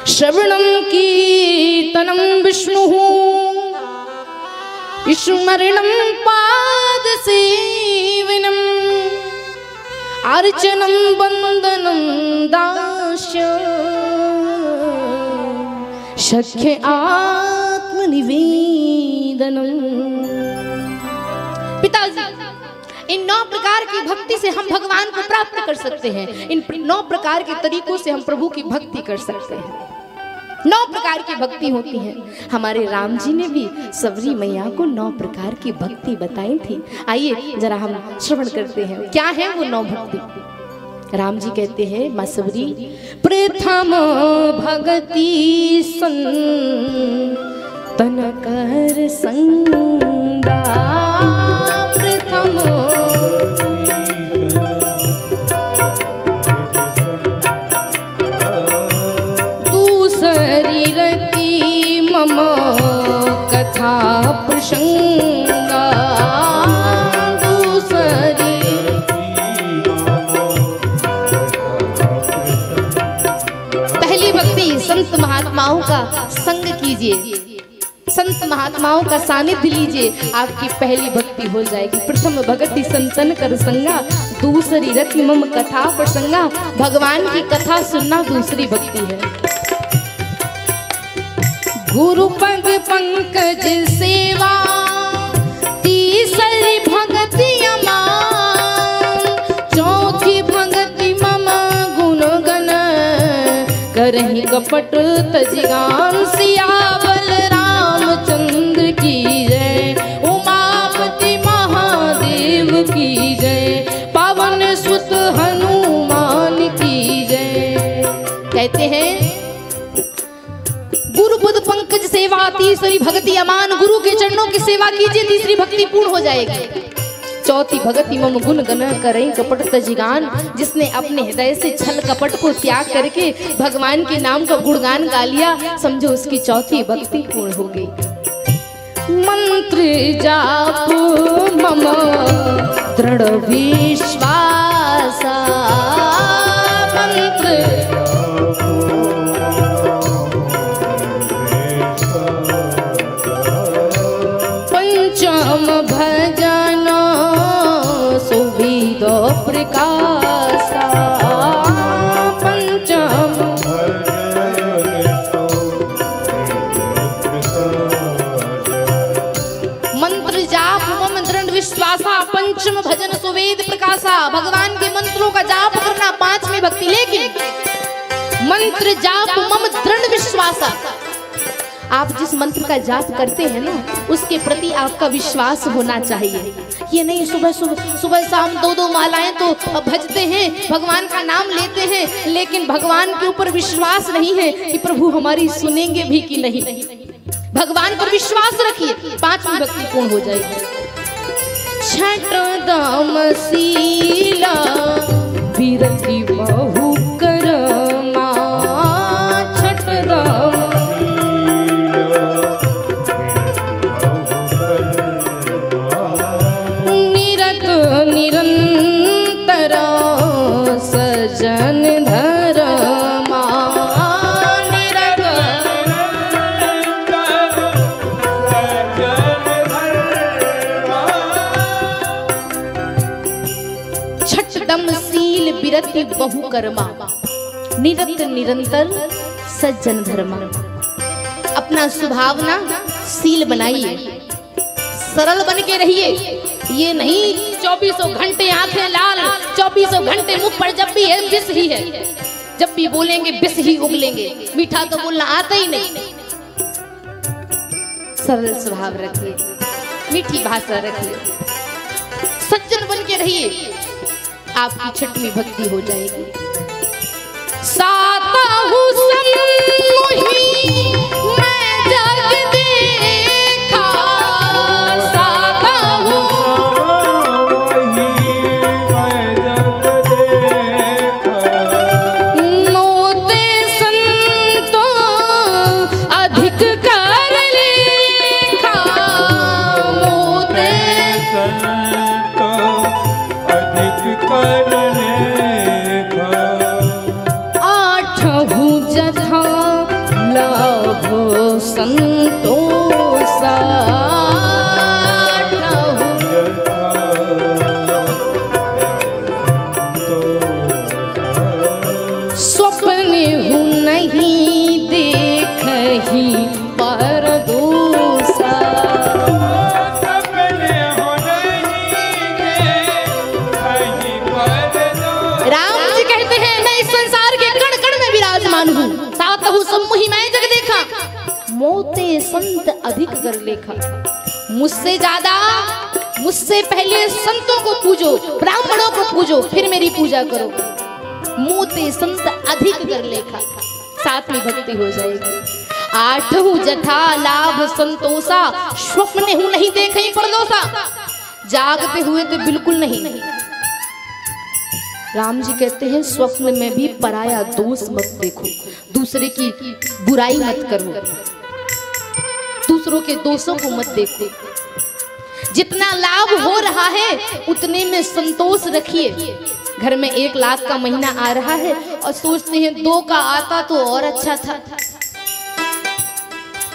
श्रवणं कीर्तनं विष्णुः स्मरणं पादसेवनम् अर्चनं वन्दनं दास्यम् शक्य आत्मनिवेदनम्। पिताजी, इन 9 प्रकार की भक्ति से हम भगवान को प्राप्त कर सकते हैं। इन 9 प्रकार के तरीकों से हम प्रभु की भक्ति कर सकते हैं। 9 प्रकार की भक्ति होती है। हमारे राम जी ने भी सबरी मैया को 9 प्रकार की भक्ति बताई थी। आइए जरा हम श्रवण करते हैं, क्या है वो 9 भक्ति। राम जी कहते हैं, माँ सबरी, प्रथम भगति संतन कर संगा। प्रथम दूसरी रति मम कथा प्रसंगा। संत महात्माओं का संग कीजिए, संत महात्माओं का सानिध्य लीजिए, आपकी पहली भक्ति हो जाएगी। प्रथम भगति संतन कर संगा, दूसरी रति मम कथा प्रसंगा। भगवान की कथा सुनना दूसरी भक्ति है। गुरु पग पंकज सेवा, तीसरी भक्ति अमान। चौथी भक्ति मम गुण गण करहि कपट तजिगान। सियावल रामचंद्र की जय, उमापति महादेव की जय, पावन सुत हनुमान की जय। कहते हैं, गुरु पद पंकज सेवा, तीसरी भक्ति अमान। गुरु के चरणों की सेवा कीजिए, तीसरी भक्ति पूर्ण हो जाएगी। चौथी भगति मम गुण गण करें कपट तजिगान। जिसने अपने हृदय से छल कपट को त्याग करके भगवान के नाम का गुणगान गा लिया, समझो उसकी चौथी भक्ति पूर्ण हो गई। मंत्र जाप मम दृढ़ विश्वास, मंत्र पंचम भजन सुविद प्रकाशा। पंचम मंत्र जाप मम दृढ़ विश्वासा, पंचम भजन सुवेद प्रकाशा। भगवान के मंत्रों का जाप करना 5वीं भक्ति। लेकिन मंत्र जाप मम दृढ़ विश्वासा, आप जिस मंत्र का जाप करते हैं ना, उसके प्रति आपका विश्वास होना चाहिए। ये नहीं सुबह शाम 2-2 मालाएं तो भजते हैं, भगवान का नाम लेते हैं, लेकिन भगवान के ऊपर विश्वास नहीं है कि प्रभु हमारी सुनेंगे भी कि नहीं। भगवान पर विश्वास रखिए, 5वीं भक्ति पूर्ण हो जाएगी। छठ दाम शीला विरति बहु करमा। छठ दाम निरंतर सजन धरमा। छठदम शील बिरति बहु कर्मा, निरत निरंतर सज्जन धर्मा। अपना स्वभाव ना शील बनाइए, सरल बन के रहिए। ये नहीं 2400 घंटे आंखें लाल, 2400 घंटे मुख पर जब भी है विष ही है, जब भी बोलेंगे विष ही उगलेंगे। मीठा तो बोलना आता ही नहीं। सरल स्वभाव रखिए, मीठी भाषा रखिए, सज्जन बन के रहिए, आपकी 6वीं भक्ति हो जाएगी। साताहु सम्मोही मैं जग देखा, साताहु मोते संतो अधिक कर लेखा। मोते संतो अधिक कर लेखा। 8 जग संतोषा स्वप्न हूँ नहीं देखही परदोसा। राम जी कहते हैं मैं इस संसार के कण कण में विराजमान हूँ, साथ हूँ सब मुहि मैं जग देखा, मोते संत अधिक कर लेखा। मुझसे ज्यादा मुझसे पहले संतों को पूजो, ब्राह्मणों को पूजो, फिर मेरी पूजा करो। मोते संत अधिक कर लेखा, साथ में भक्ति हो जाएगी। आठहु जथा लाभ संतोषा, स्वप्न हूं नहीं देखे परदोसा। जागते हुए तो बिल्कुल नहीं। राम जी कहते हैं स्वप्न में भी पराया दोष मत देखो, दूसरे की बुराई मत करो, दूसरों के दोषों को मत देखो। जितना लाभ हो रहा है उतने में संतोष रखिए। घर में 1 लाख का महीना आ रहा है और सोचते हैं 2 का आता तो और अच्छा था।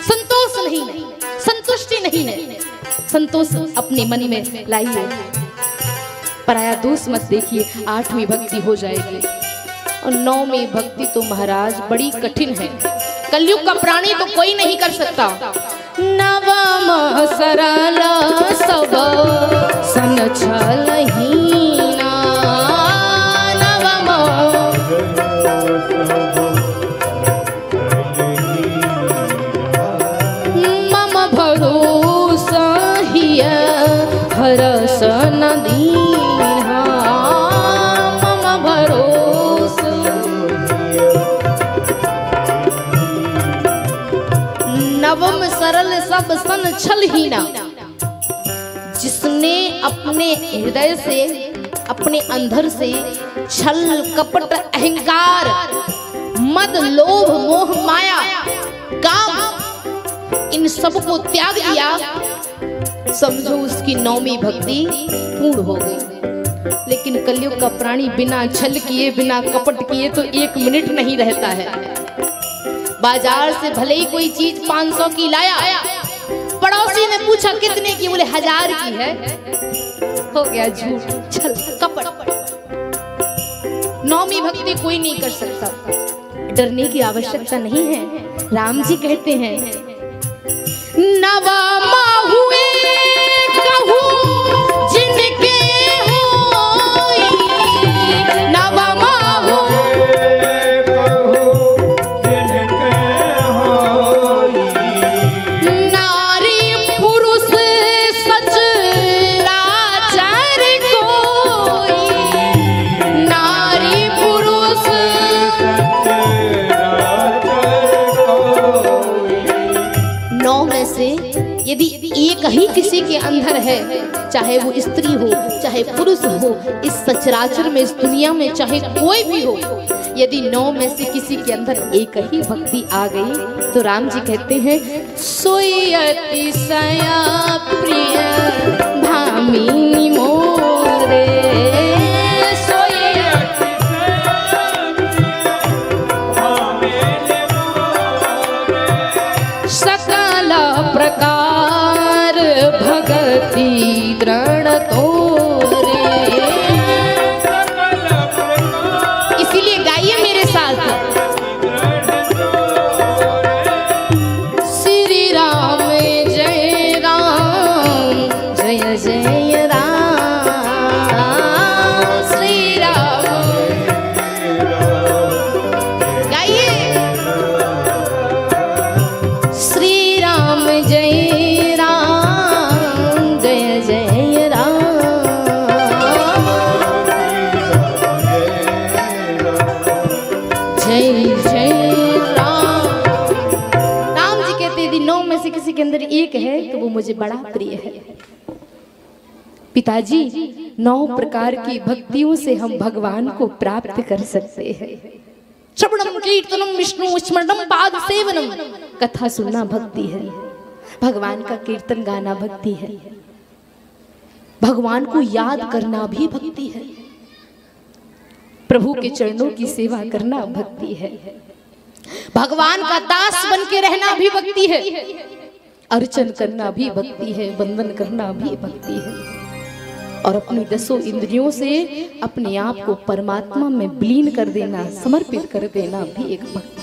संतोष नहीं है, संतुष्टि नहीं है। संतोष अपने मन में लाइए, पराया दोष मत देखिए। 8वीं भक्ति हो जाएगी और 9वीं भक्ति तो महाराज बड़ी कठिन है। कलयुग का प्राणी तो कोई नहीं कर सकता। नवम सरल सब सन छलहीना, नवम मम भरोसा हिय हरस नदीहा, मम भरोसा नवम सरल सब सन छलहीना। जिसने अपने हृदय से, अपने अंदर से छल कपट अहंकार मद लोभ मोह माया काम इन सब को त्याग दिया, समझो उसकी 9वीं भक्ति पूर्ण हो गई। लेकिन कलयुग का प्राणी बिना छल किए बिना कपट किए तो 1 मिनट नहीं रहता है। बाजार से भले ही कोई चीज 500 की लाया, पड़ोसी ने पूछा कितने की, बोले 1000 की है, हो गया झूठ छल कपट। 9वीं भक्ति कोई नहीं कर सकता, डरने की आवश्यकता नहीं है। राम जी कहते हैं नवमा हुए कहूं जिनके होई, नवमा यदि एक ही किसी के अंदर है, चाहे वो स्त्री हो चाहे पुरुष हो, इस सचराचर में इस दुनिया में चाहे कोई भी हो, यदि 9 में से किसी के अंदर एक ही भक्ति आ गई तो राम जी कहते हैं सोई अतिशया प्रिय भामिनी मोरे, प्रकार भगति दृढ़ तोरे। इसीलिए गाइए मेरे साथ, श्री राम जय राम जय जय राम, श्री राम गाइए, श्री राम जय राम जय जय राम, जय जय राम। राम जी कहते यदि 9 में से किसी के अंदर एक है तो वो मुझे बड़ा प्रिय है। पिताजी 9 प्रकार की भक्तियों से हम भगवान को प्राप्त कर सकते हैं। श्रवणम कीर्तनम विष्णु स्मरणम पाद सेवनम, कथा सुनना भक्ति है, भगवान का कीर्तन गाना भक्ति है, भगवान को याद करना भी भक्ति है, प्रभु के चरणों की सेवा करना भक्ति है। भगवान का दास बन के रहना भी भक्ति है, अर्चन करना भी भक्ति है, वंदन करना भी भक्ति है, और अपनी 10 इंद्रियों से अपने आप को परमात्मा में विलीन कर देना, समर्पित कर देना भी एक भक्ति